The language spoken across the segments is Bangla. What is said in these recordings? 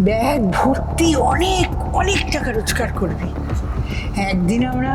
ব্যাগ ভর্তি অনেক অনেক টাকা রোজগার করবি। একদিন আমরা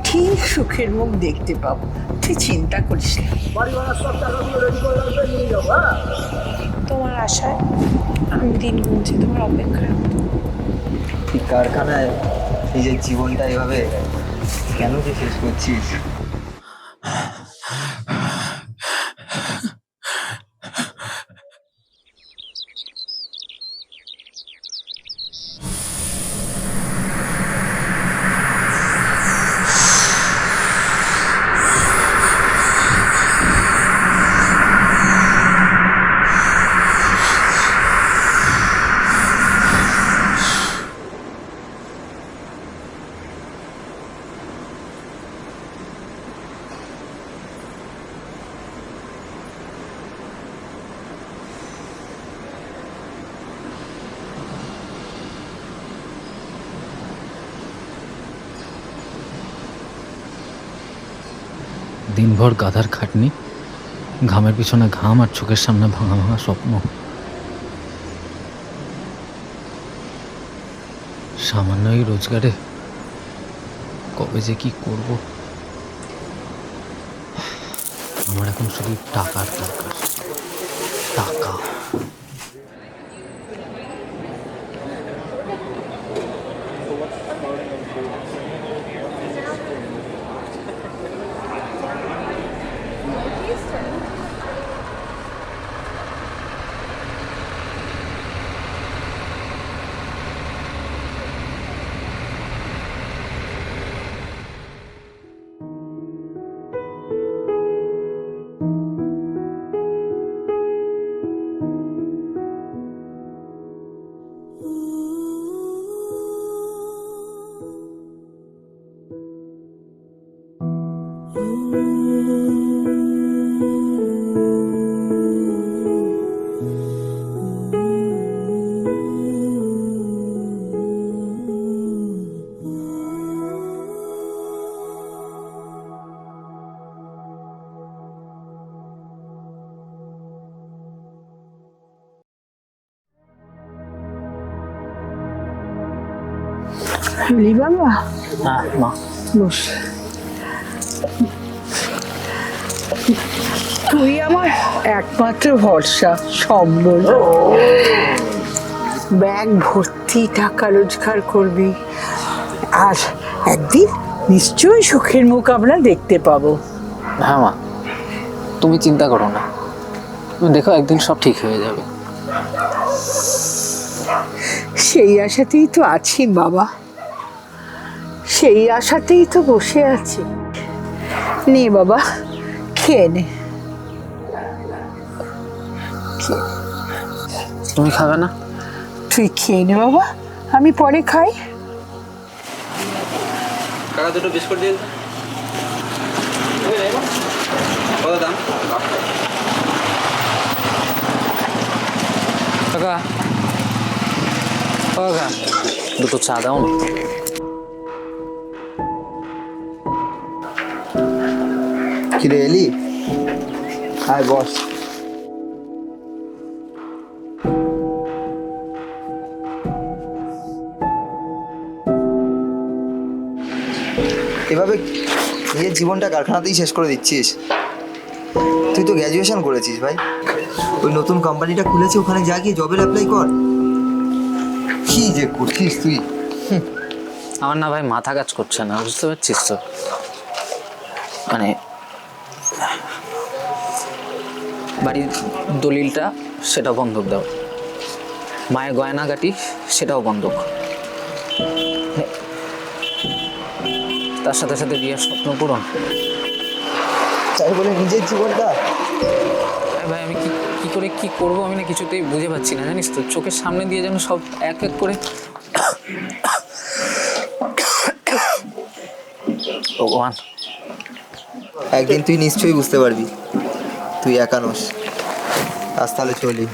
ঠিক সুখের মুখ দেখতে পাবো, তুই চিন্তা করিস না। তোমার আশায় আমি দিন গুনছি, তোমার অপেক্ষায়। এই কারখানায় নিজের জীবনটা এভাবে কেন যে শেষ করছিস? দিনভর গাধার খাটনি, ঘামের পিছনে ঘাম আর চোখের সামনে ভাঙা ভাঙা স্বপ্ন। সামান্য এই রোজগারে কবে যে কি করব। আমার এখন শুধু টাকার দরকার, টাকা। লি বাবা, হ্যাঁ মা, বস। তুই আমার একমাত্র ভরসা, সম্বল। ব্যাগ ভর্তি টাকা রোজগার করবি, আর একদিন নিশ্চয়ই সুখের মুখ আমরা দেখতে পাবো। হ্যাঁ মা, তুমি চিন্তা করো না, তুমি দেখো একদিন সব ঠিক হয়ে যাবে। সেই আশাতেই তো আছি বাবা, সেই আশাতেই তো বসে আছি। নে বাবা, খেয়ে নে। তুমি খাবে না? তুই খেয়ে নে বাবা, আমি পরে খাই। কাকা দুটো বিস্কুট দিয়ে কত দাম? কাকা, কাকা দুটো চা দাও না। কিরে এলি? আয় বস। এভাবে নিজের জীবনটা কারখানাতেই শেষ করে দিচ্ছিস? তুই তো গ্র্যাজুয়েশন করেছিস ভাই, ওই নতুন কোম্পানিটা খুলেছে, ওখানে যা গিয়ে জবের অ্যাপ্লাই কর। কি যে করছিস তুই! আমার না ভাই মাথা কাজ করছে না, বুঝতে পারছিস তো? মানে বাড়ির দলিলটা সেটাও বন্ধক দাও, মায়ের গয়নাগাটি সেটাও বন্ধক, তার সাথে সাথে বিয়ের স্বপ্ন পূরণ। তাই বলে নিজের জীবনটা? ভাই আমি কি করে কি করবো আমি না কিছুতেই বুঝে পাচ্ছি না, জানিস তো? চোখের সামনে দিয়ে যেন সব এক এক করে। ভগবান, একদিন তুই নিশ্চয়ই বুঝতে পারবি তুই একা নোস। আজ তাহলে চলি।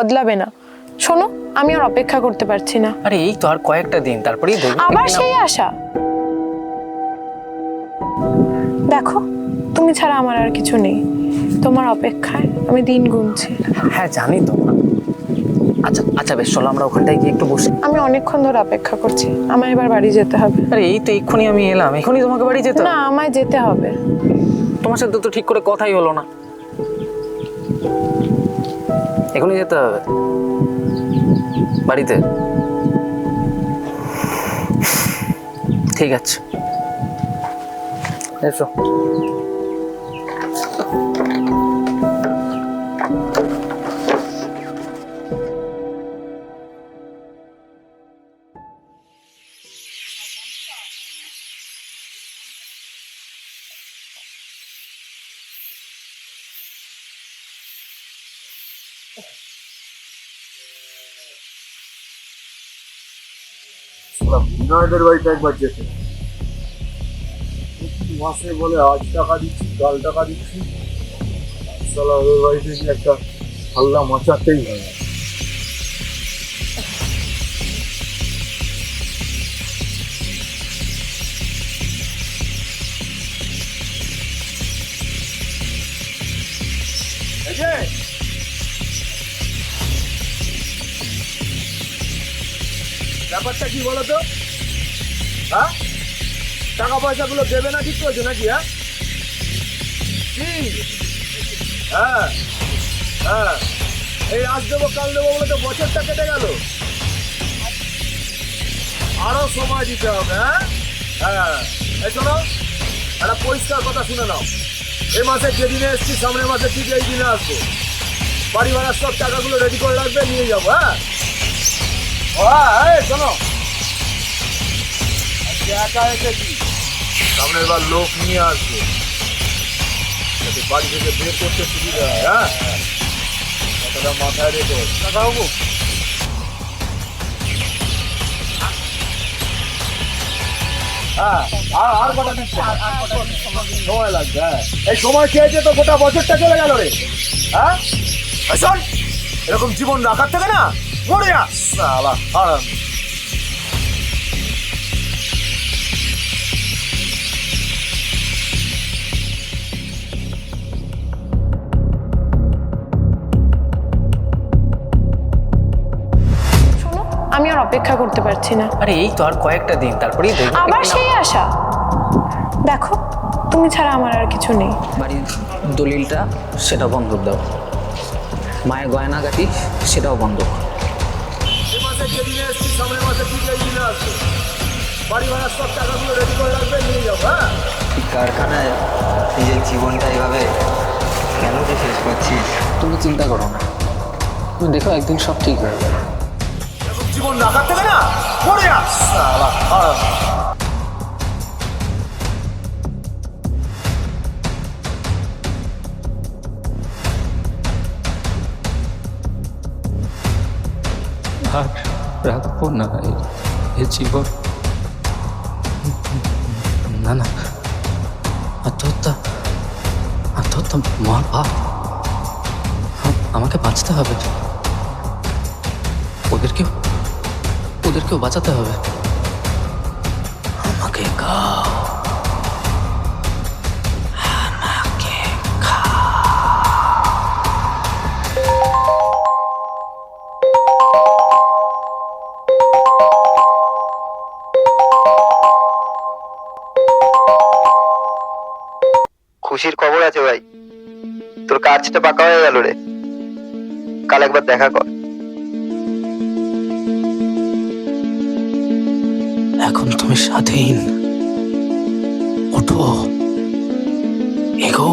বদলাবে না। শোনো, আমি আর অপেক্ষা করতে পারছি না। আরে এই তো আর কয়েকটা দিন, তারপরেই দেখবি আবার সেই আশা। দেখো, তুমি ছাড়া আমার আর কিছু নেই। তোমার অপেক্ষায় আমি দিন গুনছি। হ্যাঁ জানি তো। আচ্ছা আচ্ছা বেশ, চলো আমরা ওখানটায় গিয়ে একটু বসি। আমি অনেকক্ষণ ধরে অপেক্ষা করছি, আমার এবার বাড়ি যেতে হবে। আরে এই তো এক্ষুনি আমি এলাম, এখনই তোমাকে বাড়ি যেতে হবে? না, আমায় যেতে হবে। তোমার সাথে তো ঠিক করে কথাই হলো না। এখনই যেতে হবে বাড়িতে? ঠিক আছে, এসো। বিনয়দের বাড়িতে একবার যেতে, মাসে বলে আজ টাকা দিচ্ছি কাল টাকা দিচ্ছি, সালা ওদের বাড়িতে গিয়ে একটা হাল্লা মাচাতেই হয়। ব্যাপারটা কি বলতো? হ্যাঁ, টাকা পয়সা গুলো দেবে না ঠিক করেছো নাকি? হ্যাঁ হ্যাঁ, এই আজ দেবো কাল দেবো বলে তো বছরটা কেটে গেল। আরো সময় দিতে হবে। হ্যাঁ হ্যাঁ, এই শোনো, একটা পরিষ্কার কথা শুনে নাও। এই মাসে যেদিনে এসছি সামনের মাসে ঠিক এই দিনে আসবো। বাড়ি ভাড়ার সব টাকাগুলো রেডি করে রাখবে, নিয়ে যাবো। হ্যাঁ হ্যাঁ, শোনো, একা এসেছি, সামনের বার লোক নিয়ে আসবে, বাড়ি থেকে বের করতে সুবিধা হয়। হ্যাঁ, কথাটা মাথায় রেখো। টাকা হবো। হ্যাঁ, আর কটা সময় লাগবে? হ্যাঁ, এই সময় চেয়েছে তো গোটা বছরটা চলে গেল রে। হ্যাঁ, শোন, এরকম জীবন রাখার থেকে না মরে যা শালা হারামি। আমি আর অপেক্ষা করতে পারছি না। আরে এই তো আর কয়েকটা দিন, তারপরেই দেখবি আবার সেই আশা। দেখো, তুমি ছাড়া আমার আর কিছু নেই। বাড়ির দলিলটা সেটা বন্ধক দাও, মায়ের গয়নাগাটি সেটাও বন্ধক। মাসে যেদিনে এসছি সামনের মাসে ঠিক এই দিনে আসবে, বাড়ি ভাড়ার সব টাকাগুলো রেডি করে রাখবে, নিয়ে যাবো। হ্যাঁ, এই কারখানায় নিজের জীবনটা এভাবে কেন যে শেষ করছিস? তুমি চিন্তা করো না, তুমি দেখো একদিন সব ঠিক হয়ে যাবে। এরকম জীবন রাখার থেকে না মরে যা শালা হারামি। আর রাখবো না এ জীবন। না না, আত্মহত্যা আত্মহত্যা মহাপাপ। আমাকে বাঁচতে হবে, ওদেরকেও বাঁচাতে হবে। আমাকে খাও, আমাকে খুশির খবর আছে ভাই, তোর কাজটা পাকা হয়ে গেল রে। কাল একবার দেখা কর। এখন তুমি স্বাধীন, ওঠো, এগো।